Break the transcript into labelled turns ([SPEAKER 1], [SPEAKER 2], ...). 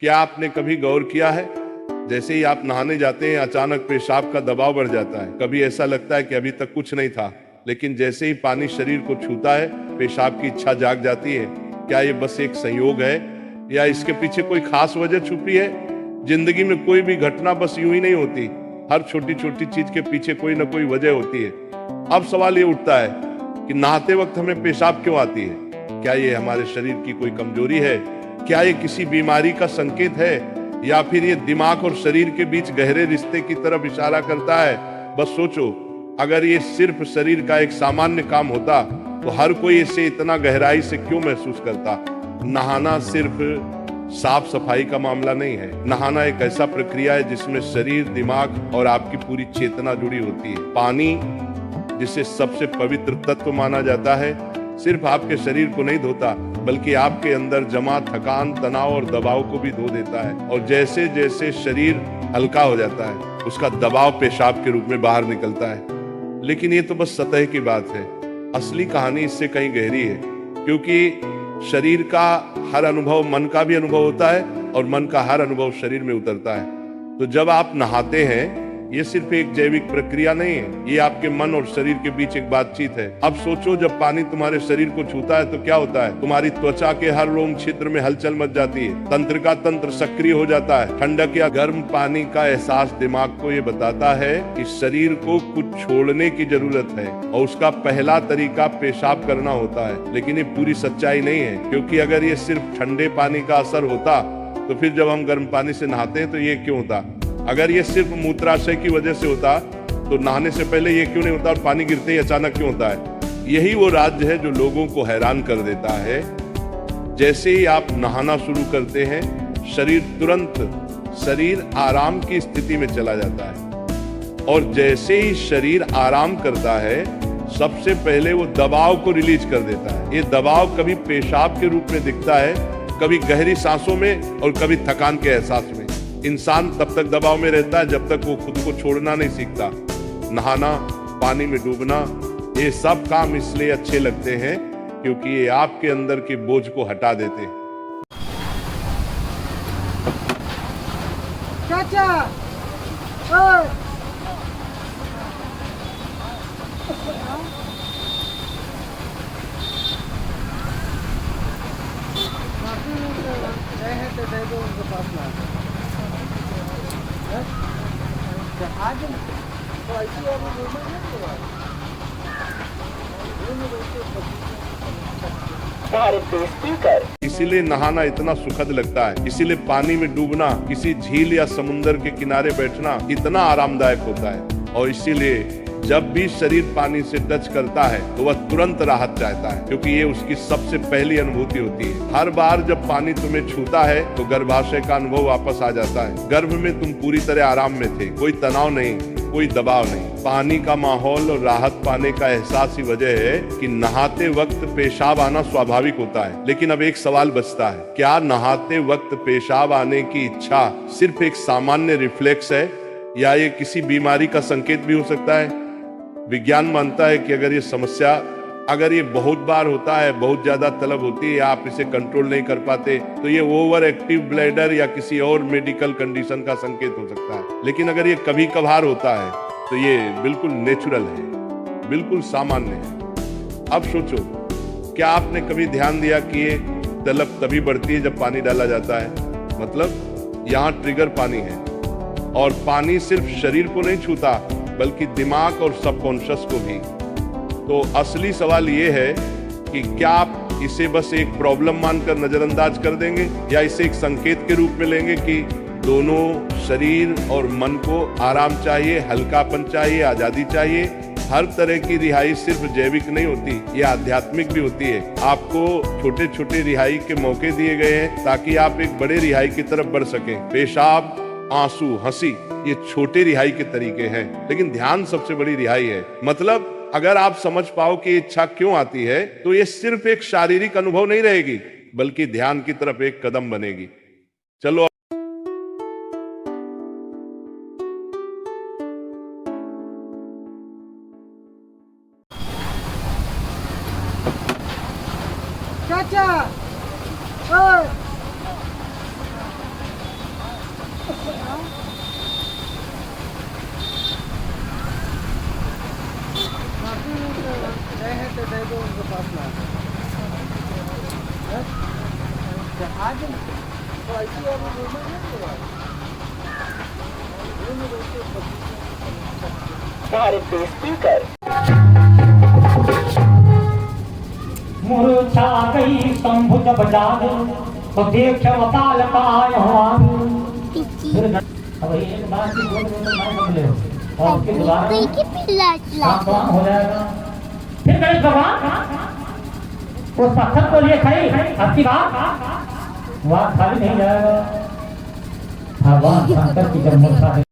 [SPEAKER 1] क्या आपने कभी गौर किया है, जैसे ही आप नहाने जाते हैं अचानक पेशाब का दबाव बढ़ जाता है। कभी ऐसा लगता है कि अभी तक कुछ नहीं था, लेकिन जैसे ही पानी शरीर को छूता है पेशाब की इच्छा जाग जाती है। क्या ये बस एक संयोग है या इसके पीछे कोई खास वजह छुपी है? जिंदगी में कोई भी घटना बस यूं ही नहीं होती, हर छोटी छोटी चीज के पीछे कोई ना कोई वजह होती है। अब सवाल ये उठता है कि नहाते वक्त हमें पेशाब क्यों आती है? क्या ये हमारे शरीर की कोई कमजोरी है? क्या ये किसी बीमारी का संकेत है, या फिर ये दिमाग और शरीर के बीच गहरे रिश्ते की तरफ इशारा करता है? बस सोचो, अगर ये सिर्फ शरीर का एक सामान्य काम होता तो हर कोई इसे इतना गहराई से क्यों महसूस करता? नहाना सिर्फ साफ सफाई का मामला नहीं है। नहाना एक ऐसा प्रक्रिया है जिसमें शरीर, दिमाग और आपकी पूरी चेतना जुड़ी होती है। पानी, जिसे सबसे पवित्र तत्व माना जाता है, सिर्फ आपके शरीर को नहीं धोता बल्कि आपके अंदर जमा थकान, तनाव और दबाव को भी धो देता है। और जैसे जैसे शरीर हल्का हो जाता है उसका दबाव पेशाब के रूप में बाहर निकलता है। लेकिन ये तो बस सतह की बात है, असली कहानी इससे कहीं गहरी है। क्योंकि शरीर का हर अनुभव मन का भी अनुभव होता है और मन का हर अनुभव शरीर में उतरता है। तो जब आप नहाते हैं ये सिर्फ एक जैविक प्रक्रिया नहीं है, ये आपके मन और शरीर के बीच एक बातचीत है। अब सोचो, जब पानी तुम्हारे शरीर को छूता है तो क्या होता है? तुम्हारी त्वचा के हर रोम छिद्र में हलचल मच जाती है, तंत्र का तंत्र सक्रिय हो जाता है। ठंडक या गर्म पानी का एहसास दिमाग को ये बताता है कि शरीर को कुछ छोड़ने की जरूरत है और उसका पहला तरीका पेशाब करना होता है। लेकिन ये पूरी सच्चाई नहीं है, क्योंकि अगर ये सिर्फ ठंडे पानी का असर होता तो फिर जब हम गर्म पानी से नहाते हैं तो ये क्यों होता? अगर ये सिर्फ मूत्राशय की वजह से होता तो नहाने से पहले ये क्यों नहीं होता और पानी गिरते ही अचानक क्यों होता है? यही वो राज्य है जो लोगों को हैरान कर देता है। जैसे ही आप नहाना शुरू करते हैं शरीर आराम की स्थिति में चला जाता है, और जैसे ही शरीर आराम करता है सबसे पहले वो दबाव को रिलीज कर देता है। ये दबाव कभी पेशाब के रूप में दिखता है, कभी गहरी सांसों में और कभी थकान के एहसास में। इंसान तब तक दबाव में रहता है जब तक वो खुद को छोड़ना नहीं सीखता। नहाना, पानी में डूबना, ये सब काम इसलिए अच्छे लगते हैं क्योंकि ये आपके अंदर के बोझ को हटा देते हैं।
[SPEAKER 2] चाचा, ओए। तो दे दो उनके पास में आज तो ऐसी
[SPEAKER 1] इसीलिए नहाना इतना सुखद लगता है, इसीलिए पानी में डूबना, किसी झील या समुंदर के किनारे बैठना इतना आरामदायक होता है। और इसीलिए जब भी शरीर पानी से टच करता है तो वह तुरंत राहत चाहता है, क्योंकि ये उसकी सबसे पहली अनुभूति होती है। हर बार जब पानी तुम्हें छूता है तो गर्भाशय का अनुभव वापस आ जाता है। गर्भ में तुम पूरी तरह आराम में थे, कोई तनाव नहीं, कोई दबाव नहीं। पानी का माहौल और राहत पाने का एहसास ही वजह है कि नहाते वक्त पेशाब आना स्वाभाविक होता है। लेकिन अब एक सवाल बचता है, क्या नहाते वक्त पेशाब आने की इच्छा सिर्फ एक सामान्य रिफ्लेक्स है या ये किसी बीमारी का संकेत भी हो सकता है? विज्ञान मानता है कि अगर ये बहुत बार होता है, बहुत ज्यादा तलब होती है या आप इसे कंट्रोल नहीं कर पाते तो ये ओवर एक्टिव ब्लैडर या किसी और मेडिकल कंडीशन का संकेत हो सकता है। लेकिन अगर ये कभी कभार होता है तो ये बिल्कुल नेचुरल है, बिल्कुल सामान्य है। अब सोचो, क्या आपने कभी ध्यान दिया कि ये तलब तभी बढ़ती है जब पानी डाला जाता है? मतलब यहाँ ट्रिगर पानी है, और पानी सिर्फ शरीर को नहीं छूता बल्कि दिमाग और सबकॉन्शियस को भी। तो असली सवाल ये है कि क्या आप इसे बस एक प्रॉब्लम मानकर नजरअंदाज कर देंगे या इसे एक संकेत के रूप में लेंगे कि दोनों शरीर और मन को आराम चाहिए, हल्कापन चाहिए, आजादी चाहिए। हर तरह की रिहाई सिर्फ जैविक नहीं होती, ये आध्यात्मिक भी होती है। आपको छोटे छोटे रिहाई के मौके दिए गए हैं ताकि आप एक बड़े रिहाई की तरफ बढ़ सकें। पेशाब, आंसू, हंसी, ये छोटे रिहाई के तरीके हैं, लेकिन ध्यान सबसे बड़ी रिहाई है। मतलब अगर आप समझ पाओ कि इच्छा क्यों आती है तो ये सिर्फ एक शारीरिक अनुभव नहीं रहेगी बल्कि ध्यान की तरफ एक कदम बनेगी। चलो
[SPEAKER 2] चाचा, ओए। आज तो ऐसी है वो बोलना नहीं होगा ये नहीं बोलते
[SPEAKER 3] भारत स्पीकर
[SPEAKER 4] मूर्छा गई शंभु जब जागे तो देख अकाल पाय अब एक बार की बोल में तो नहीं बदले हो और फिर दोबारा शांतवान हो जाएगा। फिर गणेश भगवान वो साक्षात को लिए खड़ी आपकी बात वहाँ खाली नहीं जाएगा। भगवान शंकर की जब मूर्छा